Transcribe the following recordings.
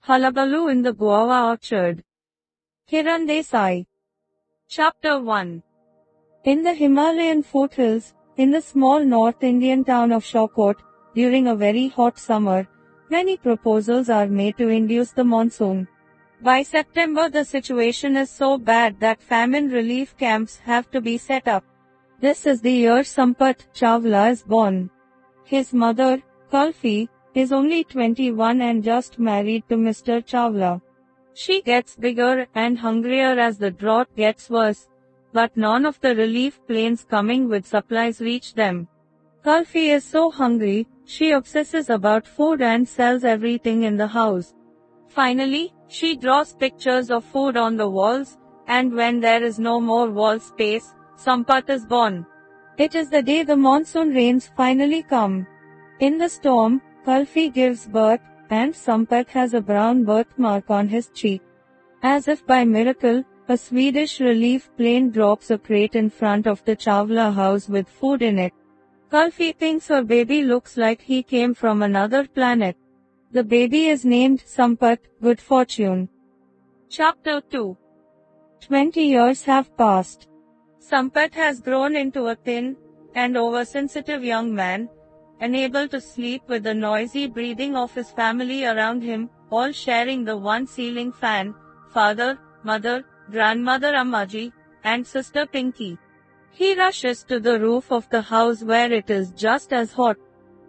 Hullabaloo in the Guava Orchard. Kiran Desai. Chapter 1. In the Himalayan foothills, in the small North Indian town of Shokot, during a very hot summer, many proposals are made to induce the monsoon. By September the situation is so bad that famine relief camps have to be set up. This is the year Sampath Chawla is born. His mother, Kulfi, is only 21 and just married to Mr. Chawla. She gets bigger and hungrier as the drought gets worse, but none of the relief planes coming with supplies reach them. Kulfi is so hungry, she obsesses about food and sells everything in the house. Finally, she draws pictures of food on the walls, and when there is no more wall space, Sampath is born. It is the day the monsoon rains finally come. In the storm, Kulfi gives birth, and Sampath has a brown birthmark on his cheek. As if by miracle, a Swedish relief plane drops a crate in front of the Chawla house with food in it. Kulfi thinks her baby looks like he came from another planet. The baby is named Sampath, good fortune. Chapter 2. 20 years have passed. Sampath has grown into a thin and oversensitive young man, unable to sleep with the noisy breathing of his family around him, all sharing the one ceiling fan, father, mother, grandmother Ammaji, and sister Pinky. He rushes to the roof of the house where it is just as hot.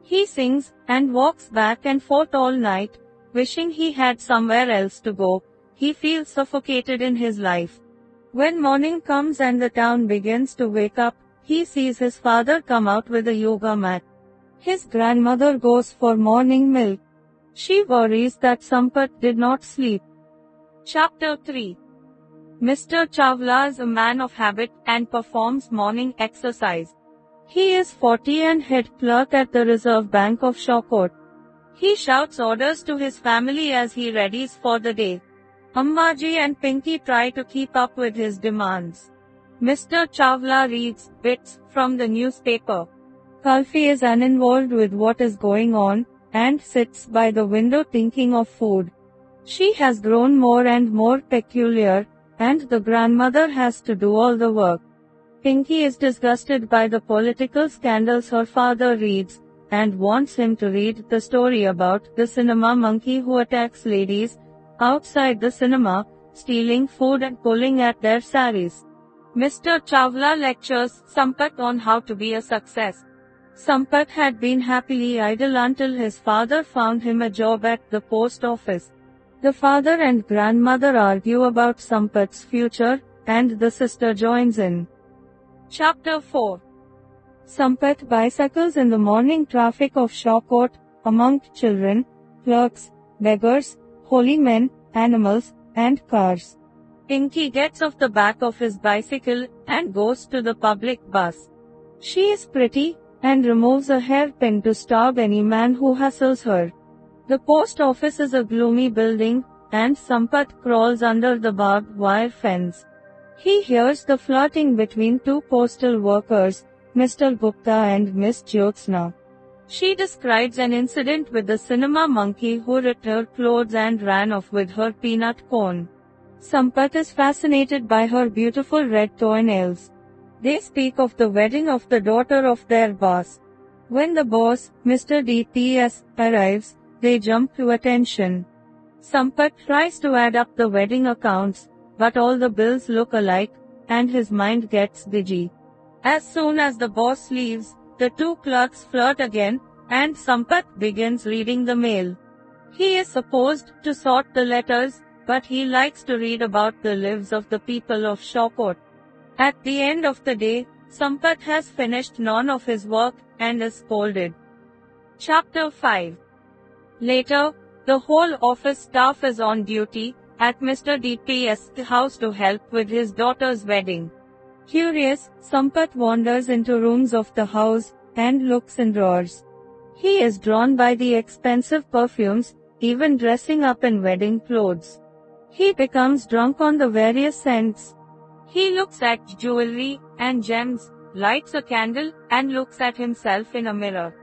He sings and walks back and forth all night, wishing he had somewhere else to go. He feels suffocated in his life. When morning comes and the town begins to wake up, he sees his father come out with a yoga mat. His grandmother goes for morning milk. She worries that Sampath did not sleep. Chapter 3. Mr. Chawla is a man of habit and performs morning exercise. He is 40 and head clerk at the Reserve Bank of Shokot. He shouts orders to his family as he readies for the day. Ammaji and Pinky try to keep up with his demands. Mr. Chawla reads bits from the newspaper. Kulfi is uninvolved with what is going on, and sits by the window thinking of food. She has grown more and more peculiar, and the grandmother has to do all the work. Pinky is disgusted by the political scandals her father reads, and wants him to read the story about the cinema monkey who attacks ladies outside the cinema, stealing food and pulling at their saris. Mr. Chawla lectures Sampath on how to be a success. Sampath had been happily idle until his father found him a job at the post office. The father and grandmother argue about Sampath's future, and the sister joins in. Chapter 4. Sampath bicycles in the morning traffic of Shokot, among children, clerks, beggars, holy men, animals, and cars. Pinky gets off the back of his bicycle and goes to the public bus. She is pretty, and removes a hairpin to starve any man who hassles her. The post office is a gloomy building, and Sampath crawls under the barbed wire fence. He hears the flirting between two postal workers, Mr. Gupta and Miss Jyotsna. She describes an incident with the cinema monkey who ripped her clothes and ran off with her peanut cone. Sampath is fascinated by her beautiful red toenails. They speak of the wedding of the daughter of their boss. When the boss, Mr. DPS, arrives, they jump to attention. Sampath tries to add up the wedding accounts, but all the bills look alike, and his mind gets dizzy. As soon as the boss leaves, the two clerks flirt again, and Sampath begins reading the mail. He is supposed to sort the letters, but he likes to read about the lives of the people of Shokot. At the end of the day, Sampath has finished none of his work, and is scolded. Chapter 5. Later, the whole office staff is on duty at Mr. DPS's house to help with his daughter's wedding. Curious, Sampath wanders into rooms of the house, and looks in drawers. He is drawn by the expensive perfumes, even dressing up in wedding clothes. He becomes drunk on the various scents. He looks at jewelry and gems, lights a candle, and looks at himself in a mirror.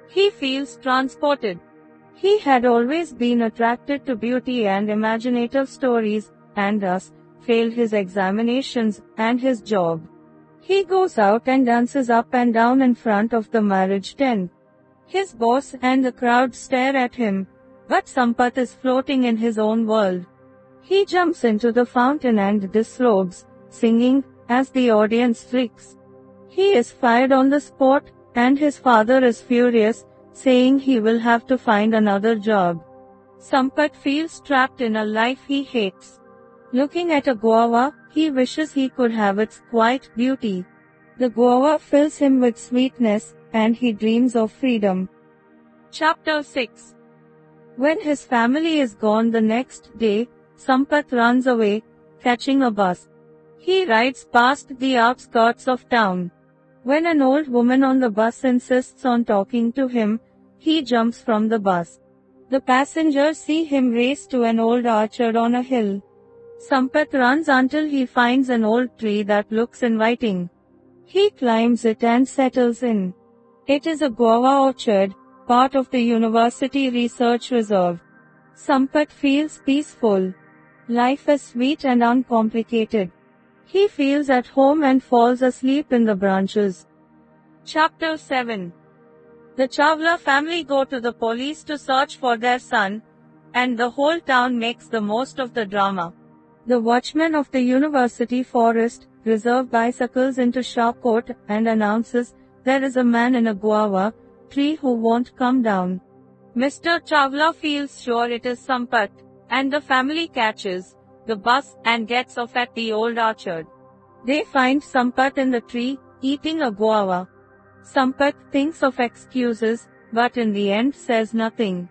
He feels transported. He had always been attracted to beauty and imaginative stories, and thus failed his examinations and his job. He goes out and dances up and down in front of the marriage tent. His boss and the crowd stare at him, but Sampath is floating in his own world. He jumps into the fountain and disrobes, singing, as the audience freaks. He is fired on the spot, and his father is furious, saying he will have to find another job. Sampath feels trapped in a life he hates. Looking at a guava, he wishes he could have its quiet beauty. The guava fills him with sweetness, and he dreams of freedom. Chapter 6. When his family is gone the next day, Sampath runs away, catching a bus. He rides past the outskirts of town. When an old woman on the bus insists on talking to him, he jumps from the bus. The passengers see him race to an old orchard on a hill. Sampath runs until he finds an old tree that looks inviting. He climbs it and settles in. It is a guava orchard, part of the University Research Reserve. Sampath feels peaceful. Life is sweet and uncomplicated. He feels at home and falls asleep in the branches. Chapter 7. The Chawla family go to the police to search for their son, and the whole town makes the most of the drama. The watchman of the University Forest Reserve bicycles into Shawkot and announces, "There is a man in a guava tree who won't come down." Mr. Chawla feels sure it is Sampath, and the family catches the bus and gets off at the old orchard. They find Sampath in the tree, eating a guava. Sampath thinks of excuses, but in the end says nothing.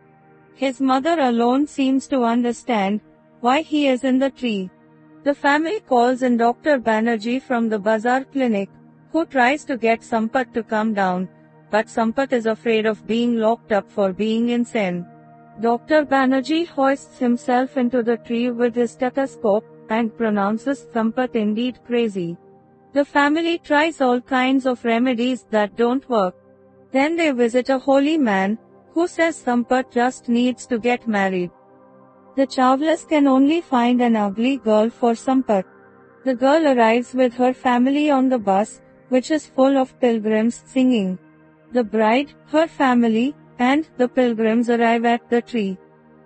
His mother alone seems to understand why he is in the tree. The family calls in Dr. Banerjee from the Bazaar clinic, who tries to get Sampath to come down, but Sampath is afraid of being locked up for being insane. Dr. Banerjee hoists himself into the tree with his stethoscope, and pronounces Sampath indeed crazy. The family tries all kinds of remedies that don't work. Then they visit a holy man, who says Sampath just needs to get married. The Chawlas can only find an ugly girl for Sampath. The girl arrives with her family on the bus, which is full of pilgrims singing. The bride, her family, and the pilgrims arrive at the tree.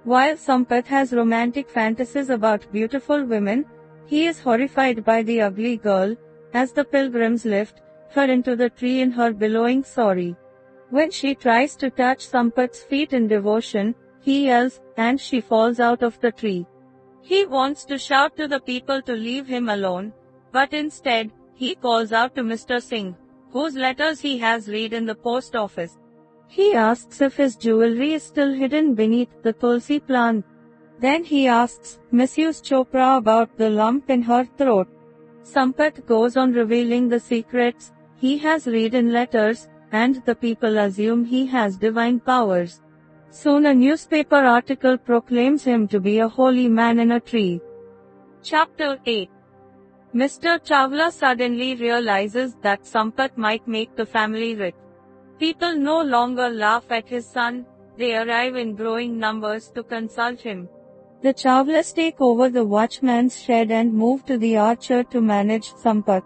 While Sampath has romantic fantasies about beautiful women, he is horrified by the ugly girl, as the pilgrims lift her into the tree in her billowing sari. When she tries to touch Sampath's feet in devotion, he yells, and she falls out of the tree. He wants to shout to the people to leave him alone, but instead, he calls out to Mr. Singh, whose letters he has read in the post office. He asks if his jewelry is still hidden beneath the tulsi plant. Then he asks Mrs. Chopra about the lump in her throat. Sampath goes on revealing the secrets he has read in letters, and the people assume he has divine powers. Soon a newspaper article proclaims him to be a holy man in a tree. Chapter 8. Mr. Chawla suddenly realizes that Sampath might make the family rich. People no longer laugh at his son, they arrive in growing numbers to consult him. The Chawlas take over the watchman's shed and move to the orchard to manage Sampath.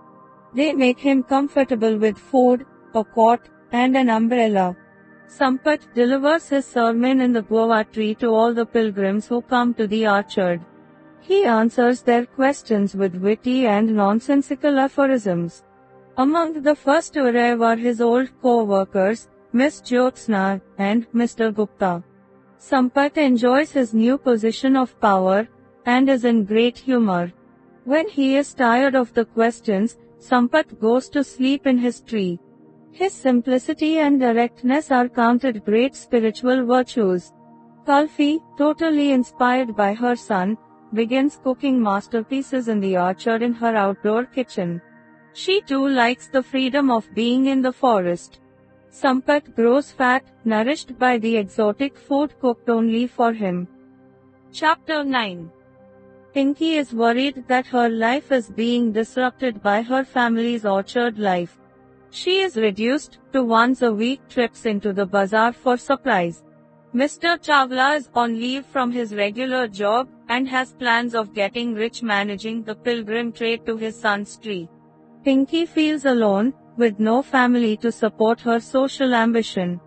They make him comfortable with food, a cot, and an umbrella. Sampath delivers his sermon in the guava tree to all the pilgrims who come to the orchard. He answers their questions with witty and nonsensical aphorisms. Among the first to arrive are his old co-workers, Miss Jyotsna and Mr. Gupta. Sampath enjoys his new position of power, and is in great humor. When he is tired of the questions, Sampath goes to sleep in his tree. His simplicity and directness are counted great spiritual virtues. Kulfi, totally inspired by her son, begins cooking masterpieces in the orchard in her outdoor kitchen. She too likes the freedom of being in the forest. Sampath grows fat, nourished by the exotic food cooked only for him. Chapter 9. Pinky is worried that her life is being disrupted by her family's orchard life. She is reduced to once-a-week trips into the bazaar for supplies. Mr. Chawla is on leave from his regular job and has plans of getting rich managing the pilgrim trade to his son's tree. Pinky feels alone, with no family to support her social ambition.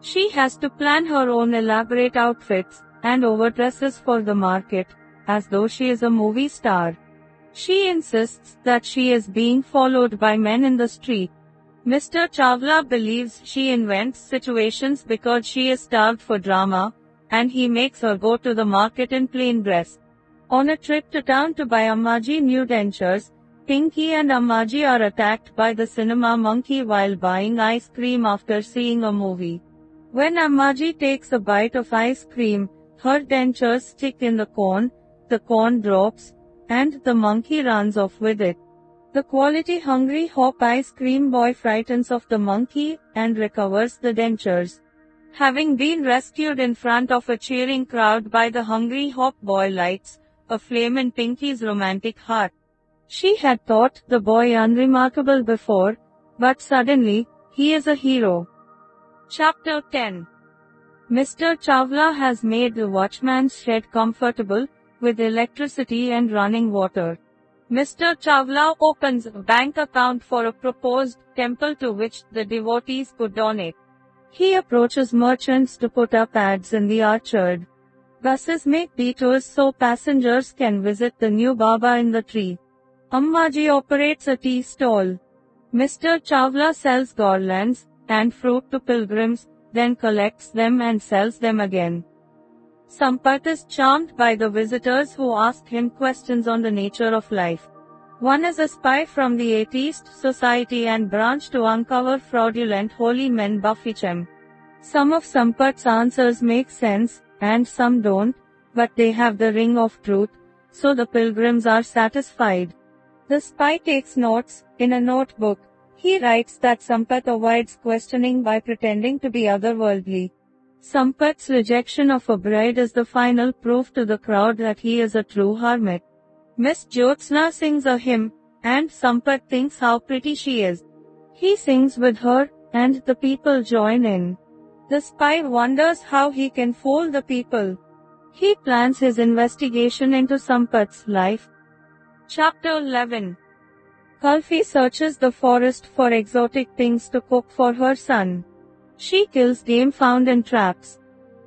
She has to plan her own elaborate outfits and overdresses for the market, as though she is a movie star. She insists that she is being followed by men in the street. Mr. Chawla believes she invents situations because she is starved for drama, and he makes her go to the market in plain dress. On a trip to town to buy Ammaji new dentures, Pinky and Ammaji are attacked by the cinema monkey while buying ice cream after seeing a movie. When Ammaji takes a bite of ice cream, her dentures stick in the corn drops, and the monkey runs off with it. The quality hungry hop ice cream boy frightens off the monkey and recovers the dentures. Having been rescued in front of a cheering crowd by the hungry hop boy lights a flame in Pinky's romantic heart. She had thought the boy unremarkable before, but suddenly, he is a hero. Chapter 10. Mr. Chawla has made the watchman's shed comfortable, with electricity and running water. Mr. Chawla opens a bank account for a proposed temple to which the devotees could donate. He approaches merchants to put up ads in the orchard. Buses make detours so passengers can visit the new Baba in the tree. Ammaji operates a tea stall. Mr. Chawla sells garlands and fruit to pilgrims, then collects them and sells them again. Sampath is charmed by the visitors who ask him questions on the nature of life. One is a spy from the atheist society and branch to uncover fraudulent holy men Baffichem. Some of Sampath's answers make sense, and some don't, but they have the ring of truth, so the pilgrims are satisfied. The spy takes notes, in a notebook. He writes that Sampath avoids questioning by pretending to be otherworldly. Sampath's rejection of a bride is the final proof to the crowd that he is a true hermit. Miss Jyotsna sings a hymn, and Sampath thinks how pretty she is. He sings with her, and the people join in. The spy wonders how he can fool the people. He plans his investigation into Sampath's life. Chapter 11. Kulfi searches the forest for exotic things to cook for her son. She kills game found in traps.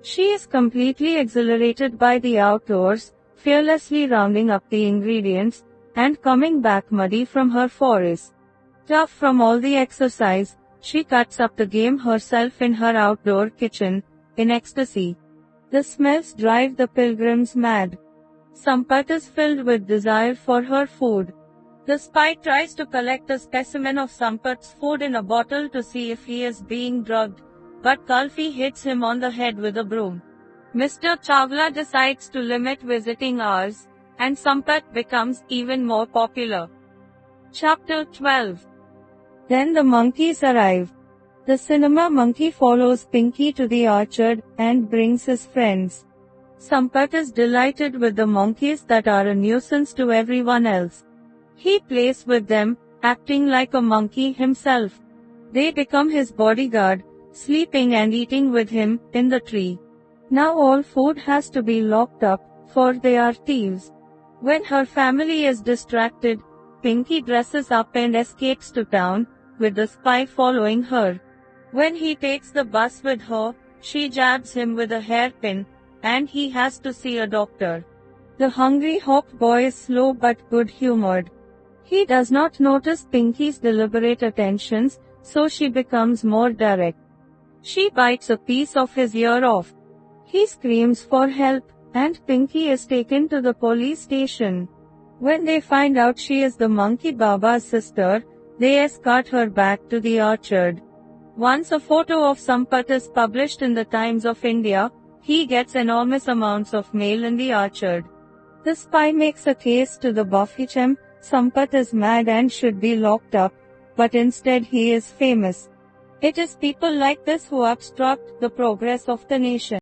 She is completely exhilarated by the outdoors, fearlessly rounding up the ingredients, and coming back muddy from her forest. Tough from all the exercise, she cuts up the game herself in her outdoor kitchen, in ecstasy. The smells drive the pilgrims mad. Sampath is filled with desire for her food. The spy tries to collect a specimen of Sampath's food in a bottle to see if he is being drugged, but Kulfi hits him on the head with a broom. Mr. Chawla decides to limit visiting hours, and Sampath becomes even more popular. Chapter 12. Then the monkeys arrive. The cinema monkey follows Pinky to the orchard and brings his friends. Sampath is delighted with the monkeys that are a nuisance to everyone else. He plays with them, acting like a monkey himself. They become his bodyguard, sleeping and eating with him in the tree. Now all food has to be locked up, for they are thieves. When her family is distracted, Pinky dresses up and escapes to town, with the spy following her. When he takes the bus with her, she jabs him with a hairpin, and he has to see a doctor. The hungry hop boy is slow but good-humored. He does not notice Pinky's deliberate attentions, so she becomes more direct. She bites a piece of his ear off. He screams for help, and Pinky is taken to the police station. When they find out she is the monkey Baba's sister, they escort her back to the orchard. Once a photo of Sampath is published in the Times of India, he gets enormous amounts of mail in the orchard. The spy makes a case to the Baffichem. Sampath is mad and should be locked up, but instead he is famous. It is people like this who obstruct the progress of the nation.